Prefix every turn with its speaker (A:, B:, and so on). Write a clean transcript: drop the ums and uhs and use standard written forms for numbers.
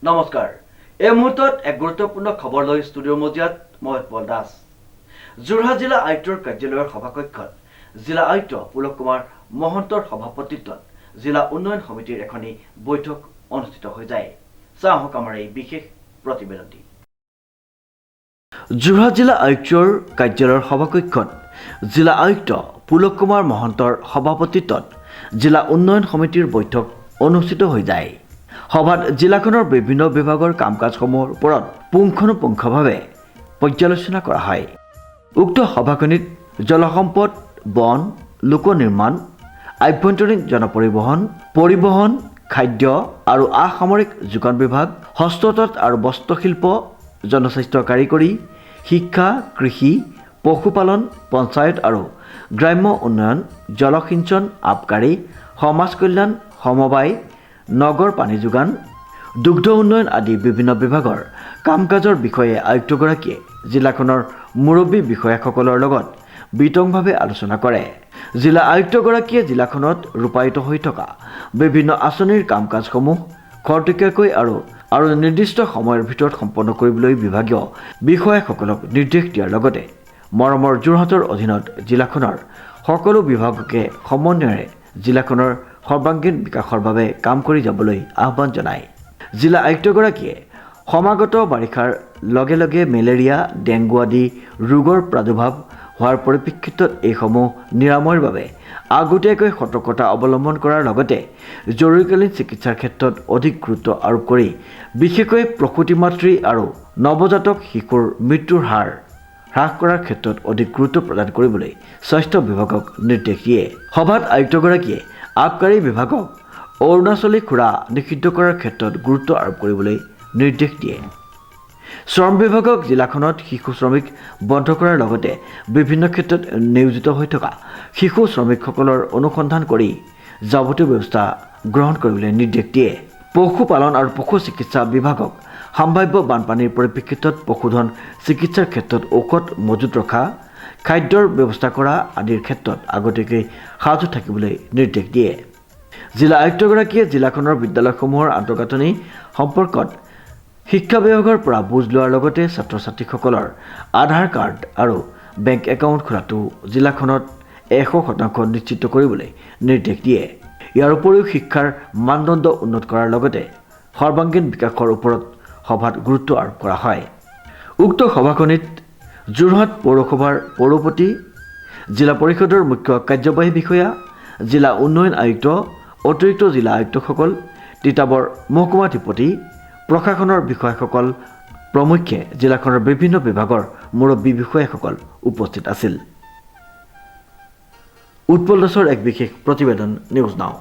A: নমস্কাৰ এই মুহূৰ্তত এক গুৰুত্বপূৰ্ণ খবৰ লৈ ষ্টুডিঅ' মজিয়াত মই উৎপল দাস যোৰহাট জিলা আয়ুক্তৰ কাৰ্যালয়ৰ সভাকক্ষত জিলা আয়ুক্ত পুলক কুমাৰ মহন্তৰ সভাপতিত্বত জিলা উন্নয়ন সমিতিৰ এখনি বৈঠক অনুষ্ঠিত হৈ যায় চাহক আমাৰ এই বিশেষ প্ৰতিবেদনটি যোৰহাট জিলা আয়ুক্তৰ কাৰ্যালয়ৰ সভাকক্ষত জিলা আয়ুক্ত পুলক কুমাৰ মহন্তৰ সভাপতিত্বত জিলা উন্নয়ন সমিতিৰ বৈঠক অনুষ্ঠিত হৈ যায় সভাত জিলাখনৰ বিভিন্ন বিভাগৰ কাম-কাজসমূহৰ ওপৰত পুংখানুপুংখভাৱে পৰ্যালোচনা কৰা হয় উক্ত সভাখনিত জলসম্পদ বন লোক নিৰ্মাণ আভ্যন্তৰীণ জনপৰিবহন পৰিবহন খাদ্য আৰু আসামৰিক যোগান বিভাগ হস্ততাঁত আৰু বস্ত্ৰশিল্প জনস্বাস্থ্য কাৰিকৰী শিক্ষা কৃষি পশুপালন পঞ্চায়ত আৰু গ্ৰাম্য উন্নয়ন জলসিঞ্চন আবকাৰী সমাজ কল্যাণ সমবায় নগৰ পানী যোগান দুগ্ধ উন্নয়ন আদি বিভিন্ন বিভাগৰ কাম-কাজৰ বিষয়ে আয়ুক্তগৰাকীয়ে জিলাখনৰ মুৰব্বী বিষয়াসকলৰ লগত বিতংভাৱে আলোচনা কৰে জিলা আয়ুক্তগৰাকীয়ে জিলাখনত ৰূপায়িত হৈ থকা বিভিন্ন আঁচনিৰ কাম-কাজসমূহ খৰতকীয়াকৈ আৰু নিৰ্দিষ্ট সময়ৰ ভিতৰত সম্পন্ন কৰিবলৈ বিভাগীয় বিষয়াসকলক নিৰ্দেশ দিয়াৰ লগতে মৰমৰ যোৰহাটৰ অধীনত জিলাখনৰ সকলো বিভাগকে সমন্বয়েৰে জিলাখনৰ সৰ্বাংগীন বিকাশৰ বাবে কাম কৰি যাবলৈ আহ্বান জনায় জিলা আয়ুক্তগৰাকীয়ে সমাগত বাৰিষাৰ লগে লগে মেলেৰিয়া ডেংগু আদি ৰোগৰ প্ৰাদুৰ্ভাৱ হোৱাৰ পৰিপ্ৰেক্ষিতত এইসমূহ নিৰাময়ৰ বাবে আগতীয়াকৈ সতৰ্কতা অৱলম্বন কৰাৰ লগতে জৰুৰীকালীন চিকিৎসাৰ ক্ষেত্ৰত অধিক গুৰুত্ব আৰোপ কৰি বিশেষকৈ প্ৰসূতি মাতৃ আৰু নৱজাতক শিশুৰ মৃত্যুৰ হাৰ হ্ৰাস কৰাৰ ক্ষেত্ৰত অধিক গুৰুত্ব প্ৰদান কৰিবলৈ স্বাস্থ্য বিভাগক নিৰ্দেশ দিয়ে সভাত আয়ুক্তগৰাকীয়ে আবকাৰী বিভাগক অৰুণাচলী খুৰা নিষিদ্ধ কৰাৰ ক্ষেত্ৰত গুৰুত্ব আৰোপ কৰিবলৈ নিৰ্দেশ দিয়ে শ্ৰম বিভাগক জিলাখনত শিশু শ্ৰমিক বন্ধ কৰাৰ লগতে বিভিন্ন ক্ষেত্ৰত নিয়োজিত হৈ থকা শিশু শ্ৰমিকসকলৰ অনুসন্ধান কৰি যাৱতীয় ব্যৱস্থা গ্ৰহণ কৰিবলৈ নিৰ্দেশ দিয়ে পশুপালন আৰু পশু চিকিৎসা বিভাগক সম্ভাৱ্য বানপানীৰ পৰিপ্ৰেক্ষিতত পশুধন চিকিৎসাৰ ক্ষেত্ৰত ঔষধ মজুত ৰখা খাদ্যৰ ব্যৱস্থা কৰা আদিৰ ক্ষেত্ৰত আগতীয়াকৈ সাজু থাকিবলৈ নিৰ্দেশ দিয়ে জিলা আয়ুক্তগৰাকীয়ে জিলাখনৰ বিদ্যালয়সমূহৰ আন্তঃগাঁথনি সম্পৰ্কত শিক্ষা বিভাগৰ পৰা বুজ লোৱাৰ লগতে ছাত্ৰ ছাত্ৰীসকলৰ আধাৰ কাৰ্ড আৰু বেংক একাউণ্ট খোলাটো জিলাখনত 100% নিশ্চিত কৰিবলৈ নিৰ্দেশ দিয়ে ইয়াৰ উপৰিও শিক্ষাৰ মানদণ্ড উন্নত কৰাৰ লগতে সৰ্বাংগীন বিকাশৰ ওপৰত সভাত গুৰুত্ব আৰোপ কৰা হয় উক্ত সভাখনিত যোৰহাট পৌৰসভাৰ পৌৰপতি জিলা পৰিষদৰ মুখ্য কাৰ্যবাহী বিষয়া জিলা উন্নয়ন আয়ুক্ত অতিৰিক্ত জিলা আয়ুক্তসকল তিতাবৰ মহকুমাধিপতি প্ৰশাসনৰ বিষয়াসকল প্ৰমুখ্যে জিলাখনৰ বিভিন্ন বিভাগৰ মুৰব্বী বিষয়াসকল উপস্থিত আছিল উৎপল দাসৰ এক বিশেষ প্ৰতিবেদন নিউজ নাও